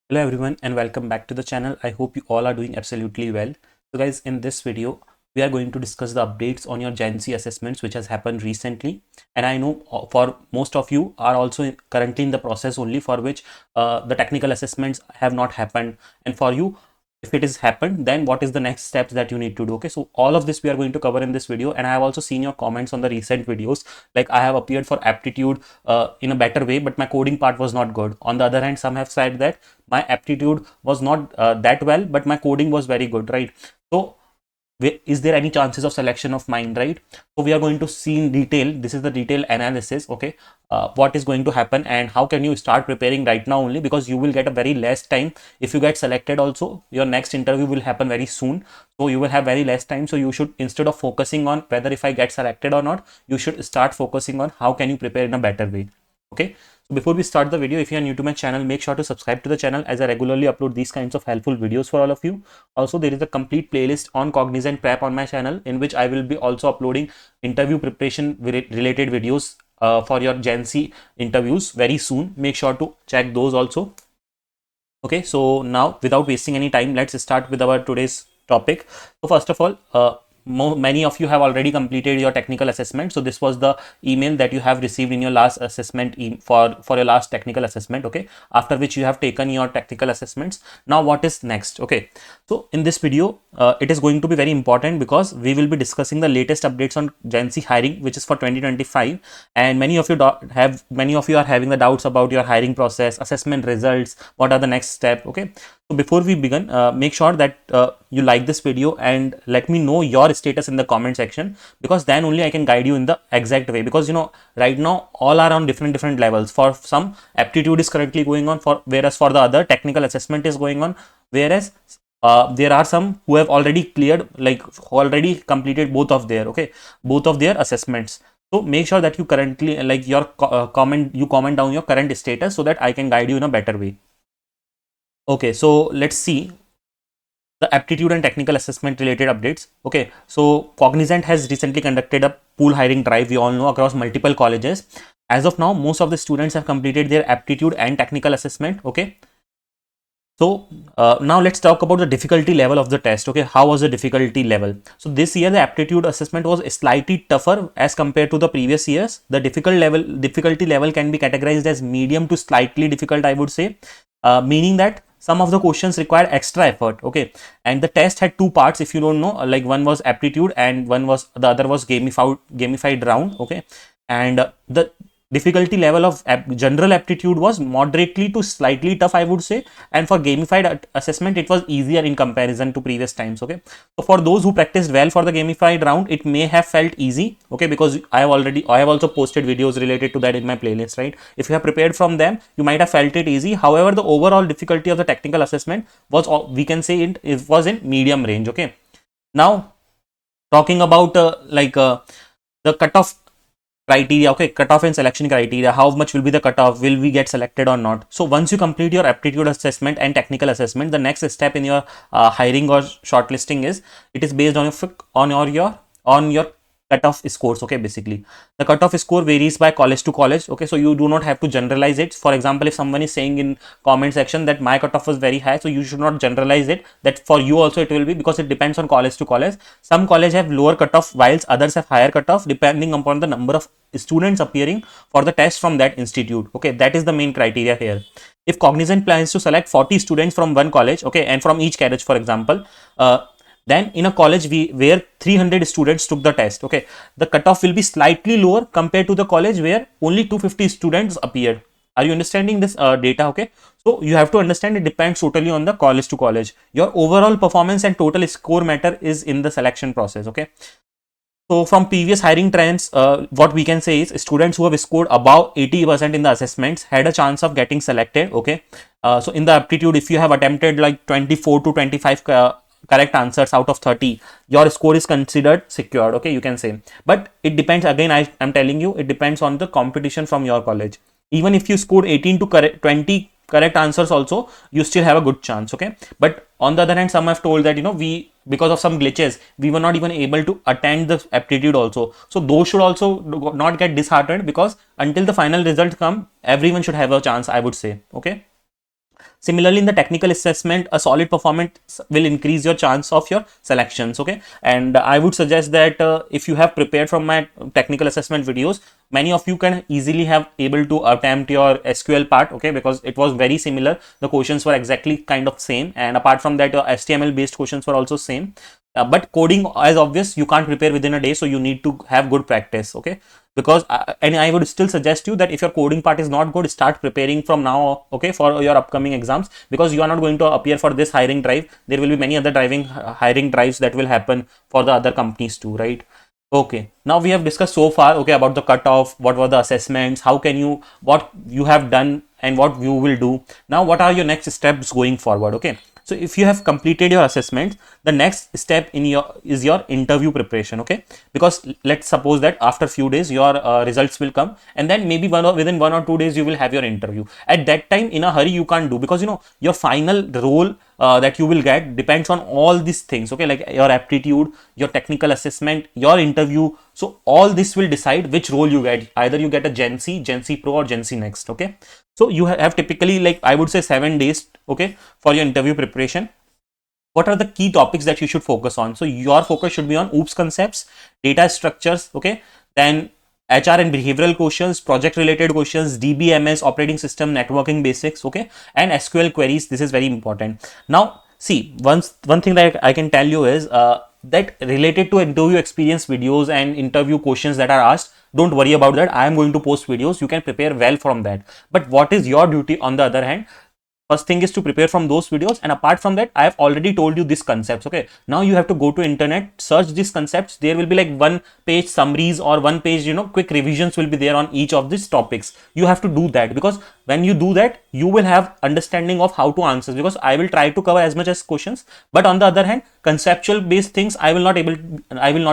Hello everyone and welcome back to the channel. I hope you all are doing absolutely well. So guys, in this video, we are going to discuss the updates on your GenC assessments which has happened recently. And I know for most of you are also currently in the process only for which the technical assessments have not happened. And for you, if it has happened, then what is the next steps that you need to do? Okay, so all of this we are going to cover in this video, and I have also seen your comments on the recent videos. Like I have appeared for aptitude in a better way, but my coding part was not good. On the other hand, some have said that my aptitude was not that well, but my coding was very good, right? So is there any chances of selection of mine, right? So we are going to see in detail. This is the detailed analysis. Okay, what is going to happen and how can you start preparing right now only, because you will get a very less time. If you get selected also, your next interview will happen very soon, so you will have very less time. So you should, instead of focusing on whether if I get selected or not, you should start focusing on how can you prepare in a better way. Okay, so before we start the video, if you are new to my channel, make sure to subscribe to the channel as I regularly upload these kinds of helpful videos for all of you. Also, there is a complete playlist on Cognizant Prep on my channel, in which I will be also uploading interview preparation related videos for your GenC interviews very soon. Make sure to check those also. Okay, so now without wasting any time, let's start with our today's topic. So first of all, many of you have already completed your technical assessment. So this was the email that you have received in your last assessment for your last technical assessment. Okay, after which you have taken your technical assessments. Now what is next? Okay, so in this video, it is going to be very important because we will be discussing the latest updates on GenC hiring, which is for 2025. And many of you are having the doubts about your hiring process, assessment results, what are the next step. Okay, so before we begin, make sure that you like this video and let me know your status in the comment section, because then only I can guide you in the exact way. Because right now all are on different levels. For some, aptitude is currently going on, whereas for the other, technical assessment is going on. Whereas there are some who have already cleared, like already completed both of their assessments. So make sure that you currently comment down your current status so that I can guide you in a better way. Okay, so let's see the aptitude and technical assessment related updates. Okay, so Cognizant has recently conducted a pool hiring drive, we all know, across multiple colleges. As of now, most of the students have completed their aptitude and technical assessment. Okay, so now let's talk about the difficulty level of the test. Okay, how was the difficulty level? So this year the aptitude assessment was slightly tougher as compared to the previous years. The difficulty level can be categorized as medium to slightly difficult, I would say, meaning that some of the questions required extra effort. Okay, and the test had two parts. If you don't know, like one was aptitude and the other was gamified round. Okay, and the difficulty level of general aptitude was moderately to slightly tough, I would say, and for gamified assessment it was easier in comparison to previous times. Okay, so for those who practiced well for the gamified round, it may have felt easy. Okay, because I have also posted videos related to that in my playlist, right? If you have prepared from them, you might have felt it easy. However, the overall difficulty of the technical assessment was, we can say, it was in medium range. Okay, now talking about the cutoff criteria. Okay, cutoff and selection criteria. How much will be the cutoff? Will we get selected or not? So once you complete your aptitude assessment and technical assessment, the next step in your hiring or shortlisting is, it is based on your cutoff scores. Okay, basically the cutoff score varies by college to college. Okay, so you do not have to generalize it. For example, if someone is saying in comment section that my cutoff was very high, so you should not generalize it that for you also it will be, because it depends on college to college. Some college have lower cutoff whilst others have higher cutoff, depending upon the number of students appearing for the test from that institute. Okay, that is the main criteria here. If Cognizant plans to select 40 students from one college, okay, and from each college, for example, then in a college where 300 students took the test, okay, the cutoff will be slightly lower compared to the college where only 250 students appeared. Are you understanding this data? Okay, so you have to understand it depends totally on the college to college. Your overall performance and total score matter is in the selection process. Okay, so from previous hiring trends, what we can say is students who have scored above 80% in the assessments had a chance of getting selected. Okay, so in the aptitude, if you have attempted like 24 to 25 correct answers out of 30, your score is considered secured. Okay, you can say, but it depends. Again, I am telling you, it depends on the competition from your college. Even if you scored 18 to 20 correct answers also, you still have a good chance. Okay, but on the other hand, some have told that we, because of some glitches, we were not even able to attend the aptitude also. So those should also not get disheartened, because until the final results come, everyone should have a chance, I would say. Okay, Similarly, in the technical assessment, a solid performance will increase your chance of your selections. Okay, and I would suggest that if you have prepared from my technical assessment videos, many of you can easily have able to attempt your SQL part. Okay, because it was very similar. The questions were exactly kind of same, and apart from that, your HTML based questions were also same. But coding, as obvious, you can't prepare within a day, so you need to have good practice. Okay, because and I would still suggest you that if your coding part is not good, start preparing from now, okay, for your upcoming exams, because you are not going to appear for this hiring drive. There will be many other hiring drives that will happen for the other companies too, right? Okay, now we have discussed so far, okay, about the cutoff, what were the assessments, how can you, what you have done and what you will do. Now, what are your next steps going forward? Okay, so if you have completed your assessment, the next step in your is your interview preparation. Okay, because let's suppose that after few days your results will come, and then maybe within 1 or 2 days you will have your interview. At that time, in a hurry you can't do, because you know your final role that you will get depends on all these things. Okay, like your aptitude, your technical assessment, your interview. So all this will decide which role you get. Either you get a GenC Pro or GenC Next. Okay, so you have typically, like I would say, 7 days, okay, for your interview preparation. What are the key topics that you should focus on? So your focus should be on OOPS concepts, data structures, okay, then HR and behavioral questions, project related questions, DBMS, operating system, networking basics, okay, and SQL queries. This is very important. Now, see, one thing that I can tell you is that related to interview experience videos and interview questions that are asked, don't worry about that. I am going to post videos. You can prepare well from that. But what is your duty on the other hand? First thing is to prepare from those videos, and apart from that, I have already told you these concepts. Okay, now you have to go to internet, search these concepts. There will be like one page summaries or one page, you know, quick revisions will be there on each of these topics. You have to do that, because when you do that, you will have understanding of how to answer, because I will try to cover as much as questions, but on the other hand, conceptual based things I will not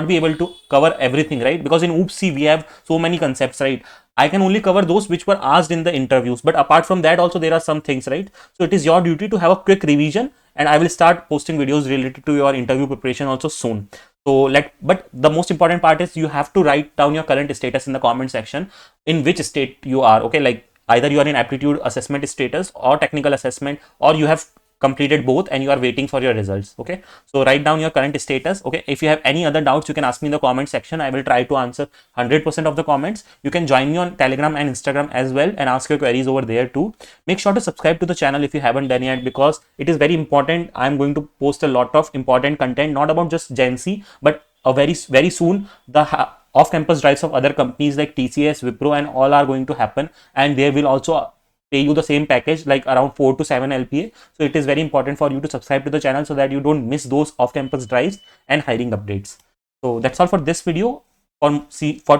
be able to cover everything, right? Because in OOPS we have so many concepts, right? I can only cover those which were asked in the interviews. But apart from that, also there are some things, right? So it is your duty to have a quick revision, and I will start posting videos related to your interview preparation also soon. But the most important part is you have to write down your current status in the comment section, in which state you are. Okay, like either you are in aptitude assessment status or technical assessment, or you have completed both and you are waiting for your results. Okay, so write down your current status. Okay, if you have any other doubts, you can ask me in the comment section. I will try to answer 100% of the comments. You can join me on Telegram and Instagram as well and ask your queries over there too. Make sure to subscribe to the channel if you haven't done yet, because it is very important. I am going to post a lot of important content, not about just GenC, but very soon the off-campus drives of other companies like TCS, Wipro and all are going to happen, and they will also pay you the same package, like around 4 to 7 LPA. So it is very important for you to subscribe to the channel so that you don't miss those off-campus drives and hiring updates. So that's all for this video. To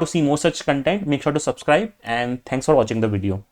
see more such content, make sure to subscribe, and thanks for watching the video.